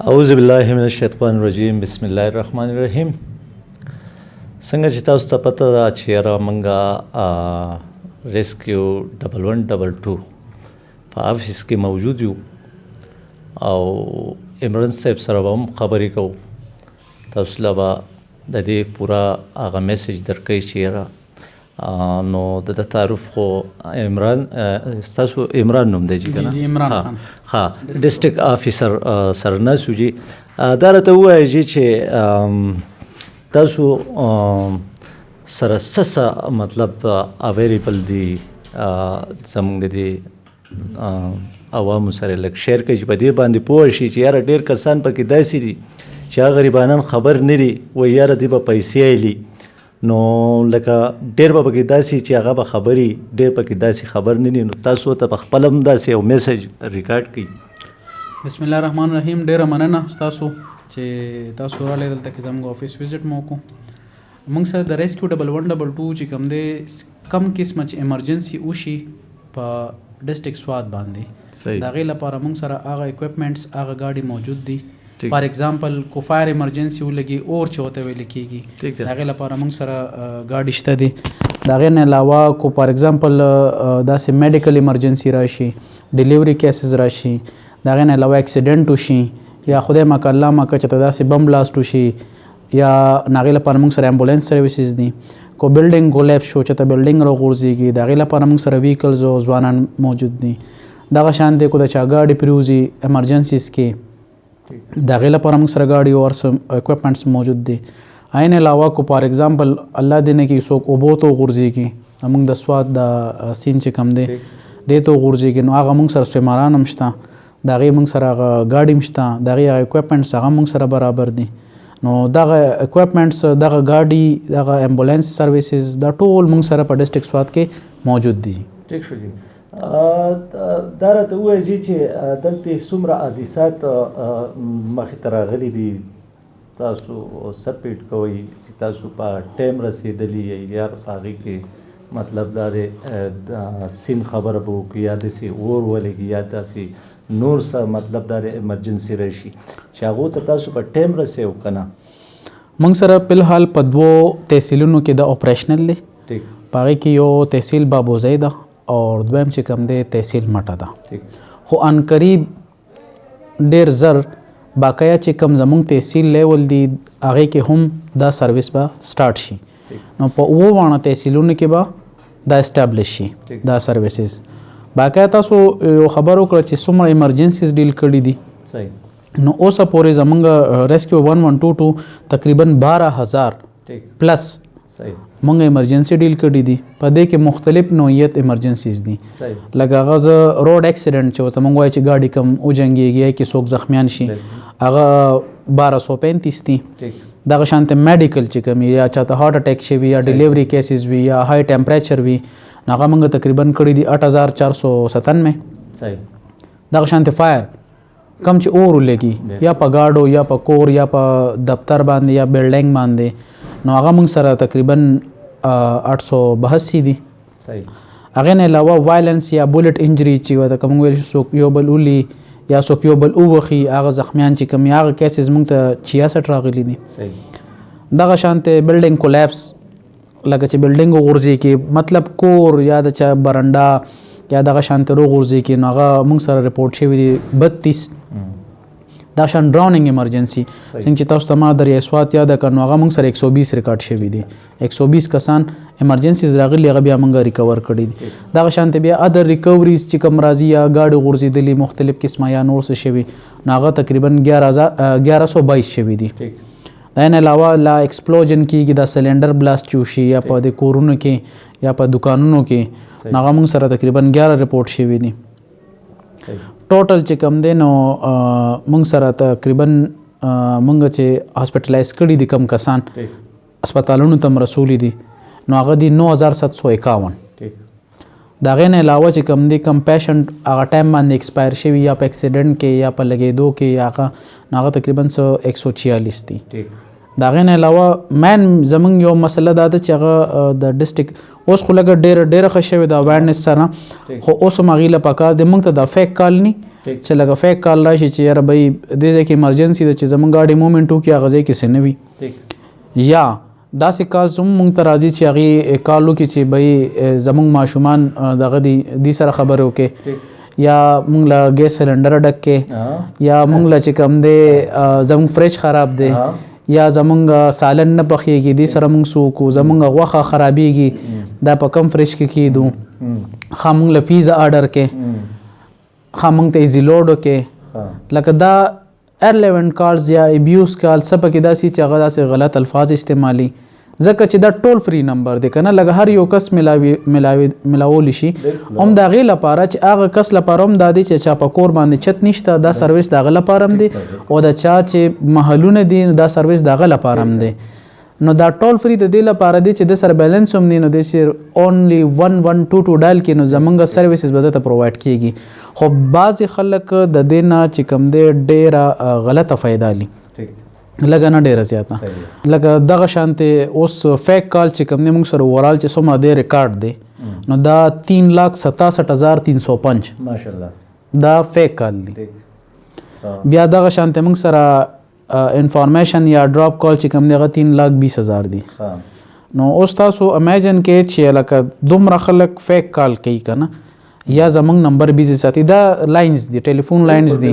اعوذ بالله من الشیطان الرجیم بسم الله الرحمن الرحیم. څنګه چې تاسو ته پته ده چې یاره موږ ریسکیو 1122 په افس کې موجود یو او عمران صاحب سره به هم خبرې کوو. تاسو له به د دې پوره هغه میسج درکوي چې یاره نو د تعارف خو عمران ستاسو عمران نوم دی چې که نه عمران خان ها ډسټرکټ افیسر سره ناست یو جي. دا راته ووایه جي چې تاسو سره څه مطلب اویلیبل دي زموږ د دې عوامو سره لږ شیر کړئ چې په دې باندې پوه شي چې یاره ډېر کسان پکې داسې دي چې هغه غریبانان خبر نه دي وایي یاره دوی به پیسې ایلي نو لکه ډېر به پکې داسې چې هغه به خبرې ډېر پکې داسې خبر نه دي نو تاسو ته په خپله هم داسې یو میسج ریکارډ کړئ. بسم الله الرحمن الرحیم. ډیره مننه ستاسو چې تاسو راغلی دلته کې زموږ افیس وزټ مو وکړو. موږ سره د ریسکیو 1122 چې کوم دی کم قسمه چې ایمرجنسي وشي په ډسټرکټ سوات باندې د هغې لپاره موږ سره هغه اکوپمنټس هغه ګاډي موجود دي. فار ایگزامپل کو فایر ایمرجنسي ولګي اور چې ورته ویل کېږي د هغې لپاره موږ سره ګاډي شته دي. د هغې نه علاوه کو فار ایگزامپل داسې میډیکل ایمرجنسي راشي ډیلیوري کیسز راشي د هغې نه علاوه اکسیډنټ وشي یا خدای مکه الله مکه چې ته داسې بم بلاست وشي یا هغې لپاره موږ سره امبولانس سرویسز دي. کو بلډینګ کولیپس شو چې ته بلډینګ راغورځېږي د هغې لپاره موږ سره ویکلز او ځوانان موجود دي. دغه شان دی کو د چا ګاډي پرېوځي ایمرجنسیز کې د هغې لپاره موږ سره ګاډي او اکوپمنټس موجود دي. عین علاوه کو فار ایگزامپل الله دې نه کړي څوک اوبو ته وغورځېږي موږ د سوات د سیند چې کوم دی دې ته وغورځېږي نو هغه موږ سره سویمران هم شته د هغې موږ سره هغه ګاډي هم شته د هغې هغه اکوپمنټس هغه موږ سره برابر دي. نو دغه اکوپمنټس دغه ګاډي دغه ایمبولانس سرویسز دا ټول موږ سره په ډسټرکټ سوات کې موجود دي. ټیک شو جي. دا راته ووایه جي چې دلته څومره حادثات مخې ته راغلي دي تاسو سپیډ کوئ چې تاسو په ټایم رسېدلي یئ یا په هغې کې مطلب دا دی سین خبره به وکړي یا داسې اور ولګي یا داسې نور څه مطلب دا دی ایمرجنسي راشي چې هغو ته تاسو په ټایم رسئ او که نه. موږ سره فلحال په 2 تحصیلونو کې د اپریشنل دی. ټیک. په هغې کې یو تحصیل بابوزی ده او دویم چې کوم دی تحصیل مټه ده. خو ان قریب ډېر زر باقایا چې کوم زموږ تحصیل لیول دی هغې کې هم دا سروس به سټارټ شي نو په 2 تحصیلونو کې به دا اسټابلیش شي دا سروسز. باقایا تاسو یو خبر وکړه چې څومره ایمرجنسیز ډیل کړي دي نو اوسه پورې زموږ ریسکیو 1122 تقریبا 12,000 پلس مونږ ایمرجنسي ډیل کړي دي. په دې کې مختلف نوعیت ایمرجنسیز دي لکه هغه روډ اکسیډنټ چې ورته مونږ وایو چې ګاډي کم وجنګېږي یا کې څوک زخمیان شي هغه 1235 دي. دغه شانته میډیکل چې کوم یا چاته هارټ اټیک شوي یا ډیلیوري کیسز وي یا های ټمپریچر وي هغه مونږ تقریبا کړي دي 8497. دغه شانته فایر کم چې اور ولګي یا په ګاډو یا په کور یا په دفتر باندې یا بلډینګ باندې نو هغه موږ سره تقریبا 882 دي. هغې نه علاوه وایلنس یا بولټ انجري چې ورته که موږ ویل څوک یو بل ولي یا څوک یو بل ووخي هغه زخمیان چې کوم هغه کیسز موږ ته 66 راغلي دي. دغه شانته بلډینګ کولیپس لکه چې بلډینګ وغورځېږي مطلب کور یا د چا برنډه یا دغه شانته وغورځېږي نو هغه موږ سره رپورټ شوي دي 32. دا شان ډراوننګ ایمرجنسي څنګه چې تاسو ته ما دریای سوات یاده کړ نو هغه موږ سره 120 ریکارډ شوي دي. 120 کسان ایمرجنسیز راغلي هغه بیا موږ ریکور کړي دي. دغه شانته بیا ادر ریکوریز چې کوم راځي یا ګاډي غورځېدلي مختلف قسمه یا نور څه شوي نو هغه تقریبا 1122 شوي دي. دا نه علاوه لا ایکسپلوژن کېږي دا سلنډر بلاست وشي یا په د کورونو کې یا په دکانونو کې نو هغه موږ سره تقریبا 11 رپورټ شوي دي. ټوټل چې کم دی نو موږ سره تقریبا موږ چې هاسپټلایز کړي دي کم کسان هسپتالونو ته رسولي دي نو هغه دي 9751. د هغې نه علاوه چې کم دی کم پیشنټ هغه ټایم باندې ایکسپایر شوي یا په اکسیډنټ کې یا په لګېدو کې هغه تقریبا 146 دي. دا غین علاوه مین زمونږ یو مسله دا ده چې هغه د ډسټریکټ اوس خو لږ ډېره ښه شوې د اویرنس سره خو اوس هم هغې له پکار دی موږ ته دا فیک کال نی چې لږ فیک کال راشي چې یاره بهی دې ځای کې ایمرجنسي ده چې زمونږ ګاډي مومنټ وکړي هغه ځای کې څه نه وي یا داسې کالز هم موږ ته راځي چې هغې کال وکړي چې بهی زمونږ ماشومان دغه دي سره خبرې وکړي یا مونږ له ګیس سلنډر ډک کې یا مونږ له چې کوم دی زمونږ فریج خراب دی یا زمونږ سالن نه پخېږي دې سره مونږ څه وکړو زمونږ غوښه خرابېږي دا په کم فریج کې کېدو ښه مونږ له پیزا آرډر کې ښه مونږ ته ایزي لوډ وکړې لکه دا ایرلیونټ کالز یا ابیوز کال څه پکې داسې چې هغه داسې غلط الفاظ استعمالي ځکه چې دا ټول فری نمبر دی که نه لکه هر یو کس ملاولی شي هم د هغې لپاره چې هغه کس لپاره هم دا دی چې چا په کور باندې چت نشته دا سروس د هغه لپاره هم دی او د چا چې محلونه دي دا سروس د هغه لپاره هم دی نو دا ټول فری د دې لپاره دی چې د سره بیلنس هم دی نو د اونلی 1122 ډایل کې نو زمونږ سروسز به درته پرووایډ کېږي خو بعضې خلک د دې نه چې کوم دی ډېره غلطه فایده لي لکه نه ډېره زیاته لکه دغه شانتې اوس فیک کال چې کوم دی موږ سره اوورال چې څومره دی ریکارډ دی نو دا 3,67,305 ماشاءالله دا فیک کال دی بیا دغه شانتې موږ سره انفارمیشن یا ډراپ کال چې کوم دی هغه 3,20,000 دی نو اوس تاسو امیجن کې چې لکه دومره خلک فیک کال کوي که نه یا زمونږ نمبر بیزی ساتي دا لاینز دي ټلیفون لاینز دي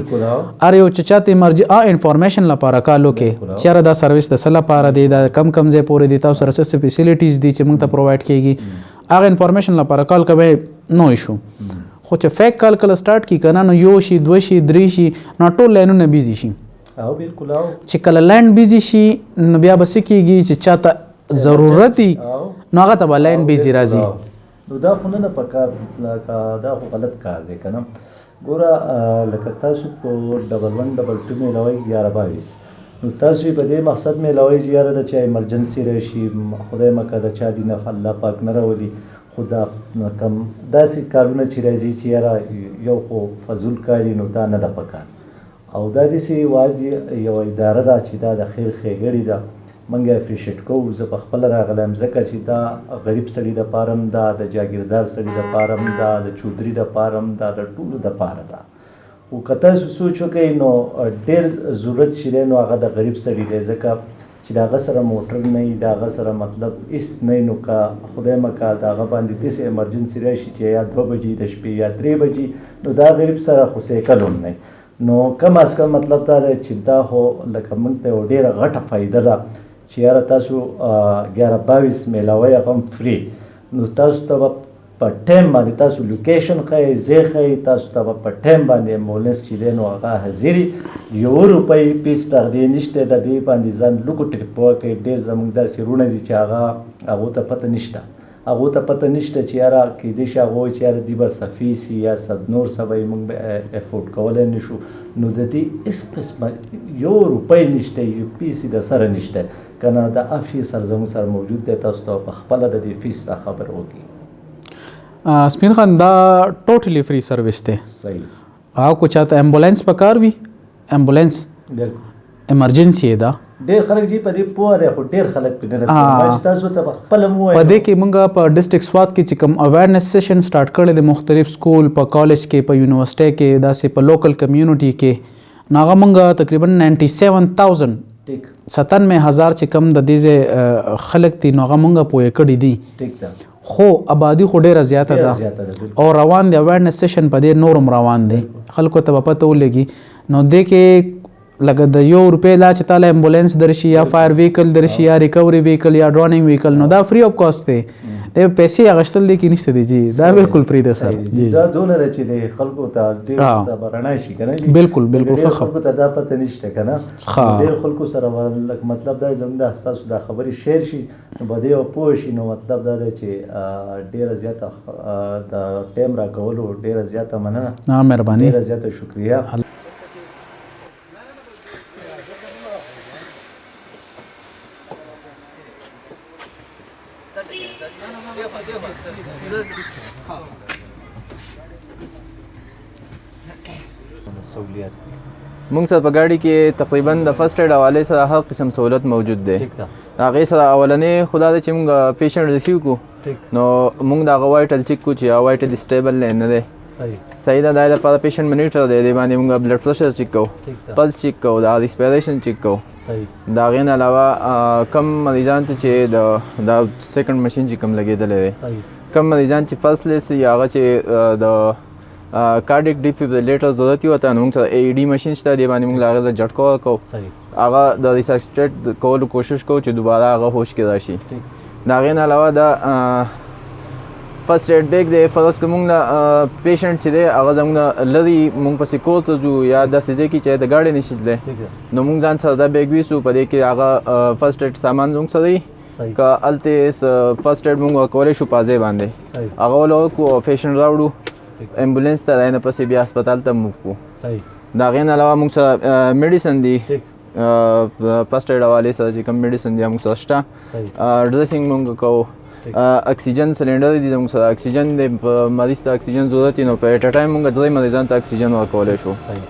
هر یو چې چاته انفارمیشن لپاره کال وکړي چې یاره دا سروس د څه لپاره دی دا کم ځای پورې دی تاسو سره څه فیسیلیټیز دي چې موږ ته پرووایډ کېږي هغه انفارمیشن لپاره کال کوئ نو ایشو خو چې فیک کال کله سټارټ کړي که نه نو یو شي دوه شي درې شي نو ټول لاینونه بیزي شي چې کله لاین بیزي شي نو بیا به څه کېږي چې چاته ضرورت وي نو هغه ته به لاین بیزي راځي نو دا خو نه پکار لکه دا خو غلط کار دی که نه ګوره لکه تاسو په 1122 میلاوئ 1122 نو تاسو یې په دې مقصد میلاوئ چې یاره د چا ایمرجنسي راشي خدای مکه د چا دي نه الله پاک نه راولي خو دا کم داسې کارونه چې راځي چې یاره یو خو فضول کاري نو دا نه ده پکار او دا داسې یوازې یوه اداره ده چې دا د خیر ښېګړې ده موږ یې اپریشیټ کوو زه په خپله راغلی ځکه چې دا غریب سړي دپاره هم ده د جاګیردار سړي دپاره هم ده د چودري دپاره هم ده د ټولو دپاره ده خو که تاسو سوچ وکئ نو ډېر ضرورت چې دی نو هغه د غریب سړي دی ځکه چې د هغه سره موټر نه وي د هغه سره مطلب هېڅ نه وي نو که خدای مکه د هغه باندې داسې ایمرجنسي راشي چې یا 2 بجې د شپې یا 3 بجې نو دا غریب سره خو سایکل هم نه نو کم از کم مطلب دا دی چې دا خو لکه موږ ته یو ډېره غټه فایده ده چې یاره تاسو 1122 میلاوئ هغه هم فری نو تاسو ته به په ټایم باندې تاسو لوکیشن ښایي ځای ښایي تاسو ته به په ټایم باندې امبولنس چې دی نو هغه حاضر وي یو روپۍ پیس د دې نشته د دې باندې ځان لوکو ټریپ وکړئ ډېر زموږ داسې وروڼه دي چې هغو ته پته نشته هغو ته پته نشته چې یاره کیدای شي هغه وایي چې یاره دوی به صفي سي یا نور څه به یې موږ به افورډ کولی نه شو نو د دې هېڅ قسمه یو روپۍ نشته یو پیس یې د سره نشته که نه د افیسر زموږ سره موجود دی تاسو ته په خپله د دې فیس څخه خبر وکړي سپین خان دا ټوټلی فری سروس دی صحیح او کو چاته ایمبولینس پکار وي ایمبولینس ایمرجنسي ده ډېر خلک جی په دې پوه دی خو ډېر خلک پې نه راځي تاسو ته په خپله مو په دې کې موږ په ډسټرکټ سوات کې چې کوم اویرنس سیشن سټارټ کړی دی مختلف سکول په کالج کې په یونیورسټۍ کې داسې په لوکل کمیونټي کې نو هغه موږ تقریبا 97,000 چې کم د دې خلک دي نو هغه موږ پوهې کړي دي خو آبادي خو ډېره زیاته ده او روان دی اویرنس سیشن په دې نورم روان دی خلکو ته به پته ولګي نو دې کې لکه د یو روپۍ لا چې تاله امبولینس درشي یا فایر ویکل درشي یا ریکوري ویکل یا ډرونینګ ویکل نو دا فری آف کاسټ دی د پیسې اخیستل دی کې نشته دی جی دا بالکل فری ده سر جی دا دونه چې د خلکو ته ډېر ته رڼا شي که نه بالکل بالکل ښه خلکو ته دا پته نشته که نه ډېر خلکو سره مطلب دا زموږ د ستاسو دا خبرې شیر شي نو به دې پوه شي نو مطلب دا دی چې ډېره زیاته د ټایم راکولو ډېره زیاته مننه مهرباني ډېره زیاته شکریه سہولیات موږ سره په ګاډي کې تقریبا د فرست ایډ حوالې سره هر قسم سہولت موجود دی ٹھیک ده هغې سره اولنې خو دا ده چې موږ پیشنټ ریسیو کړو نو موږ د هغه وایټل چیک کړو چې هغه وایټل سټیبل دی نه دی صحیح صحیح ده دا لپاره پیشنټ منیټر دی دې باندې موږ بلډ پریشر چیک کوو ٹھیک ده پلس چیک کوو د ریسپیریشن چیک کوو صحیح د هغې نه علاوه کم مریضان ته چې د سیکنډ مشین چې کم لګېدلی دی صحیح کم مریضان چې فرست لیس یا هغه چې د کارډیک ډیفیبریلیټر ضرورت وي ورته نو موږ ته اي ډي مشین شته دې باندې موږ له هغې ته جټکا ورکوو صحیح هغه د ریسسټیټ کولو کوشش کوو چې دوباره هغه هوش کې راشي ٹھیک د هغې نه علاوه د فرست ایډ بیگ دی فرض که موږ نه پیشنټ چې دی هغه زموږ نه لرې موږ پسې کور ته ځو یا داسې ځای کې چې د ګاډی نشي تللی ٹھیک ده نو موږ ځان سره دا بیگ ویسو په دې کې هغه فرست ایډ سامان زموږ سره وي صحیح که هلته فرست ایډ موږ ورکولی شو په ځای باندې صحیح هغه ول ورکړو او پیشنټ راوړو ٹھیک امبولینس ته نه پسې بیا هسپتال ته موو کړو صحیح د هغې نه علاوه موږ سره میډیسن دي ٹھیک فرست ایډ حوالې سره چې کوم میډیسن دي موږ سره شته صحیح ډریسنګ موږ کوو اکسیجن سلنډر دي زموږ سره اکسیجن د مریض ته اکسیجن ضرورت وي نو په ایټ ا ټایم موږ 3 مریضانو ته اکسیجن ورکولی شو صحیح